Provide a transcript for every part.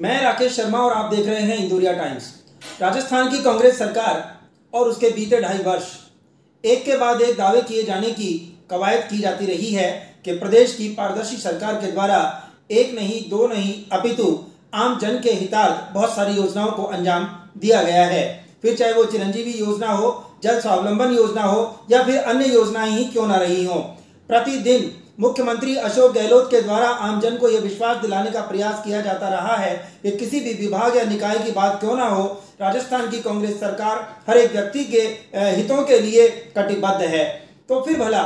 मैं राकेश शर्मा और आप देख रहे हैं इंदौरिया टाइम्स। राजस्थान की कांग्रेस सरकार और उसके बीते 2.5 वर्ष एक के बाद एक दावे किए जाने की कवायद की जाती रही है कि प्रदेश की पारदर्शी सरकार के द्वारा एक नहीं, दो नहीं, अपितु आम जन के हितार्थ बहुत सारी योजनाओं को अंजाम दिया गया है। फिर चाहे वो चिरंजीवी योजना हो, जल स्वावलंबन योजना हो या फिर अन्य योजनाएं ही क्यों ना रही हो, प्रतिदिन मुख्यमंत्री अशोक गहलोत के द्वारा आमजन को यह विश्वास दिलाने का प्रयास किया जाता रहा है कि किसी भी विभाग या निकाय की बात क्यों ना हो, राजस्थान की कांग्रेस सरकार हर एक व्यक्ति के हितों के लिए कटिबद्ध है। तो फिर भला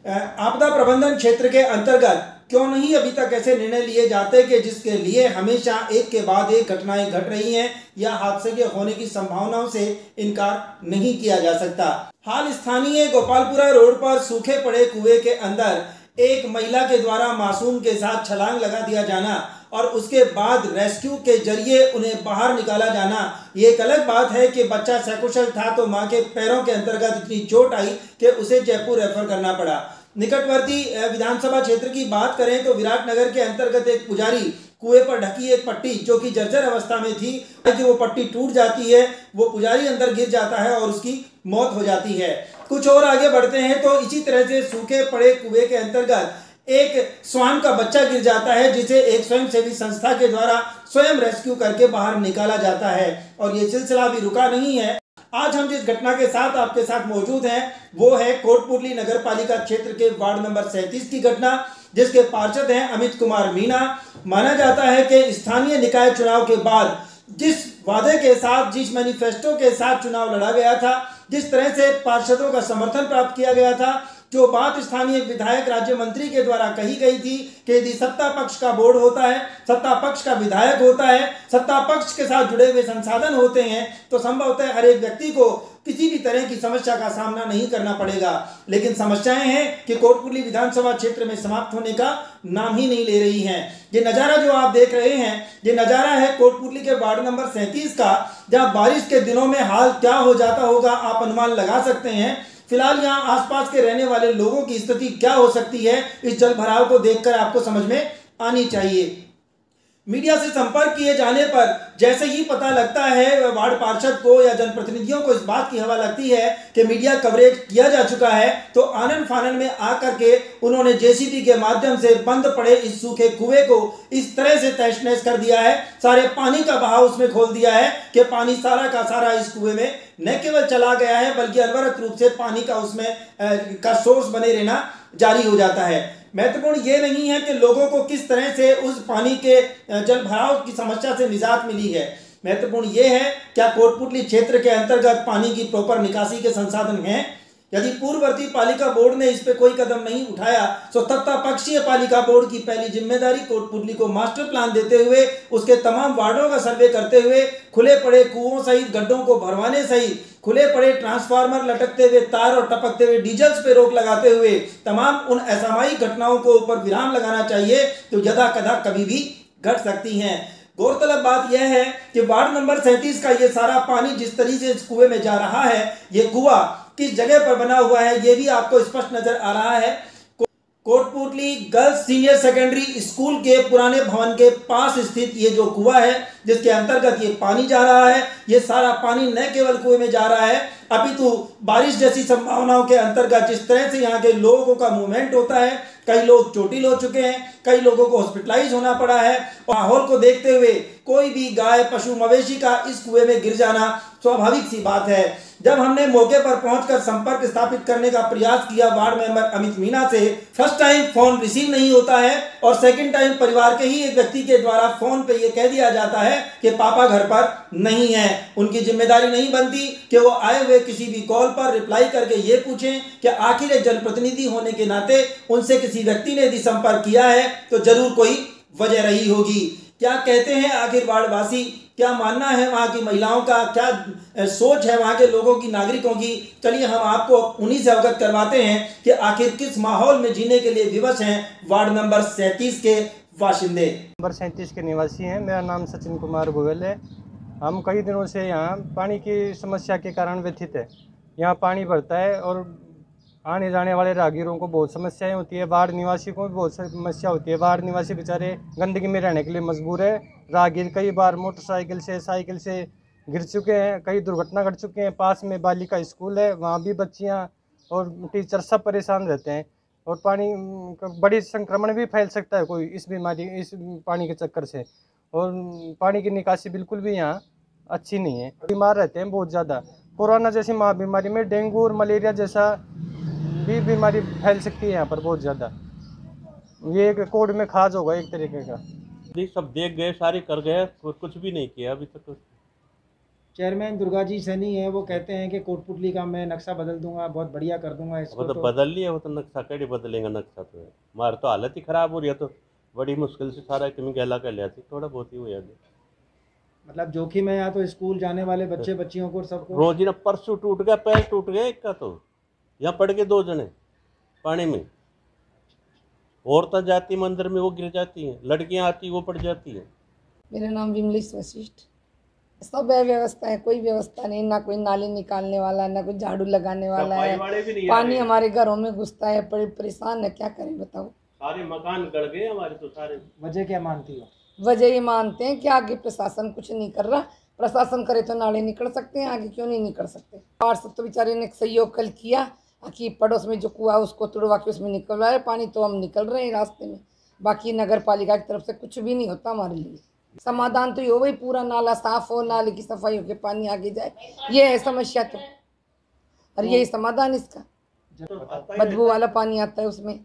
आपदा प्रबंधन क्षेत्र के अंतर्गत क्यों नहीं अभी तक ऐसे निर्णय लिए जाते कि जिसके लिए हमेशा एक के बाद एक घटनाएं घट रही हैं या हादसे के होने की संभावनाओं से इनकार नहीं किया जा सकता। हाल स्थानीय गोपालपुरा रोड पर सूखे पड़े कुएं के अंदर एक महिला के द्वारा मासूम के साथ छलांग लगा दिया जाना और उसके बाद रेस्क्यू के जरिए उन्हें बाहर निकाला जाना, ये एक अलग बात है कि बच्चा सकुशल था तो मां के पैरों के अंतर्गत इतनी चोट आई कि उसे जयपुर रेफर करना पड़ा। निकटवर्ती विधानसभा क्षेत्र की बात करें तो विराटनगर के अंतर्गत एक पुजारी कुएं पर ढकी एक पट्टी जो कि जर्जर अवस्था में थी, कि वो पट्टी टूट जाती है, वो पुजारी अंदर गिर जाता है और उसकी मौत हो जाती है। कुछ और आगे बढ़ते हैं तो इसी तरह से सूखे पड़े कुएं के अंतर्गत एक स्वान का बच्चा गिर जाता है जिसे एक स्वयंसेवी संस्था के द्वारा स्वयं रेस्क्यू करके बाहर निकाला जाता है और ये सिलसिला भी रुका नहीं है। आज हम जिस घटना के साथ आपके साथ मौजूद हैं वो है कोटपुतली नगर पालिका क्षेत्र के वार्ड नंबर 37 की घटना, जिसके पार्षद हैं अमित कुमार मीणा। माना जाता है कि स्थानीय निकाय चुनाव के बाद जिस वादे के साथ, जिस मैनिफेस्टो के साथ चुनाव लड़ा गया था, जिस तरह से पार्षदों का समर्थन प्राप्त किया गया था, जो बात स्थानीय विधायक राज्य मंत्री के द्वारा कही गई थी कि यदि सत्ता पक्ष का बोर्ड होता है, सत्ता पक्ष का विधायक होता है, सत्ता पक्ष के साथ जुड़े हुए संसाधन होते हैं तो संभवतः हर एक व्यक्ति को किसी भी तरह की समस्या का सामना नहीं करना पड़ेगा। लेकिन समस्याएं हैं कि कोटपुतली विधानसभा क्षेत्र में समाप्त होने का नाम ही नहीं ले रही हैं। ये नज़ारा जो आप देख रहे हैं, ये नज़ारा है कोटपुतली के वार्ड नंबर 37 का, जहाँ बारिश के दिनों में हाल क्या हो जाता होगा आप अनुमान लगा सकते हैं। फिलहाल यहाँ आसपास के रहने वाले लोगों की स्थिति क्या हो सकती है, इस जल भराव को देखकर आपको समझ में आनी चाहिए। मीडिया से संपर्क किए जाने पर जैसे ही पता लगता है वार्ड पार्षद को या जनप्रतिनिधियों को इस बात की हवा लगती है कि मीडिया कवरेज किया जा चुका है, तो आनन फानन में आकर के उन्होंने जेसीबी के माध्यम से बंद पड़े इस सूखे कुएं को इस तरह से तहस नहस कर दिया है, सारे पानी का बहाव उसमें खोल दिया है कि पानी सारा का सारा इस कुएं में न केवल चला गया है बल्कि अनवरत रूप से पानी का उसमें का सोर्स बने रहना जारी हो जाता है। महत्वपूर्ण ये नहीं है कि लोगों को किस तरह से उस पानी के जल भराव की समस्या से निजात मिली है, महत्वपूर्ण ये है क्या कोटपुतली क्षेत्र के अंतर्गत पानी की प्रॉपर निकासी के संसाधन हैं। यदि पूर्ववर्ती पालिका बोर्ड ने इस पे कोई कदम नहीं उठाया तो सत्ता पक्षीय पालिका बोर्ड की पहली जिम्मेदारी कोटपुतली को मास्टर प्लान देते हुए, उसके तमाम वार्डों का सर्वे करते हुए, खुले पड़े कुओं सहित गड्ढों को भरवाने सहित, खुले पड़े ट्रांसफार्मर लटकते हुए तार और टपकते हुए डीजल्स पे रोक लगाते हुए तमाम उन असामायिक घटनाओं को ऊपर विराम लगाना चाहिए तो यदा कदा कभी भी घट सकती हैं। गौरतलब बात यह है कि वार्ड नंबर 37 का ये सारा पानी जिस तरीके से इस कुएं में जा रहा है, ये कुआं किस जगह पर बना हुआ है ये भी आपको स्पष्ट नजर आ रहा है। Kotputli girls senior secondary school के पुराने भवन के पास स्थित ये जो कुआं है जिसके अंतर्गत ये पानी जा रहा है, ये सारा पानी न केवल कुएं में जा रहा है अपितु बारिश जैसी संभावनाओं के अंतर्गत जिस तरह से यहाँ के लोगों का मूवमेंट होता है, कई लोग चोटिल हो चुके हैं, कई लोगों को हॉस्पिटलाइज होना पड़ा है। माहौल को देखते हुए कोई भी गाय पशु मवेशी का इस कुएं में गिर जाना स्वाभाविक सी बात है। जब हमने मौके पर पहुंचकर संपर्क स्थापित करने का प्रयास किया वार्ड मेंबर अमित मीणा से, फर्स्ट टाइम फोन रिसीव नहीं होता है और सेकंड टाइम परिवार के ही एक व्यक्ति के द्वारा फोन पे ये कह दिया जाता है कि पापा घर पर नहीं है। उनकी जिम्मेदारी नहीं बनती कि वो आए हुए किसी भी कॉल पर रिप्लाई करके ये पूछें कि आखिर एक जनप्रतिनिधि होने के नाते उनसे किसी व्यक्ति ने यदि संपर्क किया है तो जरूर कोई वजह रही होगी। क्या कहते हैं आखिर वार्डवासी, क्या मानना है वहाँ की महिलाओं का, क्या सोच है वहाँ के लोगों की, नागरिकों की, चलिए हम आपको उन्हीं से अवगत करवाते हैं कि आखिर किस माहौल में जीने के लिए विवश हैं वार्ड नंबर 37 के बाशिंदे। नंबर 37 के निवासी हैं। मेरा नाम सचिन कुमार गोयल है। हम कई दिनों से यहाँ पानी की समस्या के कारण व्यथित है। यहाँ पानी भरता है और आने जाने वाले राहगीरों को बहुत समस्याएं होती है, बाढ़ निवासी को भी बहुत समस्या होती है। बाढ़ निवासी बेचारे गंदगी में रहने के लिए मजबूर है। राहगीर कई बार मोटरसाइकिल से साइकिल से गिर चुके हैं, कई दुर्घटना घट चुके हैं। पास में बालिका स्कूल है, वहाँ भी बच्चियाँ और टीचर सब परेशान रहते हैं। और पानी का बड़ी संक्रमण भी फैल सकता है कोई इस पानी के चक्कर से। और पानी की निकासी बिल्कुल भी यहाँ अच्छी नहीं है, बीमार रहते हैं बहुत ज़्यादा। कोरोना जैसी महाबीमारी में डेंगू और मलेरिया जैसा भी बीमारी फैल सकती है यहाँ पर बहुत ज़्यादा। ये एक कोड में खाज होगा एक तरीके का। सब देख गए, सारे कर गए, कुछ भी नहीं किया अभी तक। चेयरमैन दुर्गा जी सैनी है, वो कहते हैं कि कोटपुतली का मैं नक्शा बदल दूंगा, बहुत बढ़िया कर दूंगा इसको। वो तो बदल लिया, वो तो नक्शा कैसे बदलेंगे? नक्शा तो है हमारे तो हालत ही खराब हो रही है। तो बड़ी मुश्किल से सारा कमी गहला कर लिया थी, थोड़ा बहुत ही हुआ। मतलब जोखिम है यहाँ तो स्कूल जाने वाले बच्चे बच्चियों को सबको। रोज ही ना, परसों टूट गया, पैर टूट गया एक का, तो यहाँ पड़ गए 2 जने पानी में। औरतें जाती मंदिर में, वो गिर जाती हैं, लड़कियां आती वो पड़ जाती हैं। मेरा नाम विमलेश वशिष्ठ। सब व्यवस्था है, कोई व्यवस्था नहीं, ना कोई नाली निकालने वाला, ना कोई झाड़ू लगाने वाला है। पानी हमारे घरों में घुसता है, परेशान है, क्या करें बताओ। सारे मकान गड़ गए हमारे तो सारे। वजह क्या मानती हो? वजह ये मानते हैं कि आगे प्रशासन कुछ नहीं कर रहा। प्रशासन करे तो नाले निकल सकते हैं, आगे क्यों नहीं निकल सकते। पार्षद तो बेचारे ने सहयोग कल किया कि पड़ोस में जो कुआ उसको तुड़वा के उसमें निकलवाए पानी, तो हम निकल रहे हैं रास्ते में। बाकी नगर पालिका की तरफ से कुछ भी नहीं होता हमारे लिए। समाधान तो ये हो, भाई पूरा नाला साफ हो, नाले की सफाई होकर पानी आगे जाए, ये है समस्या तो। और यही समाधान इसका, बदबू वाला पानी आता है उसमें।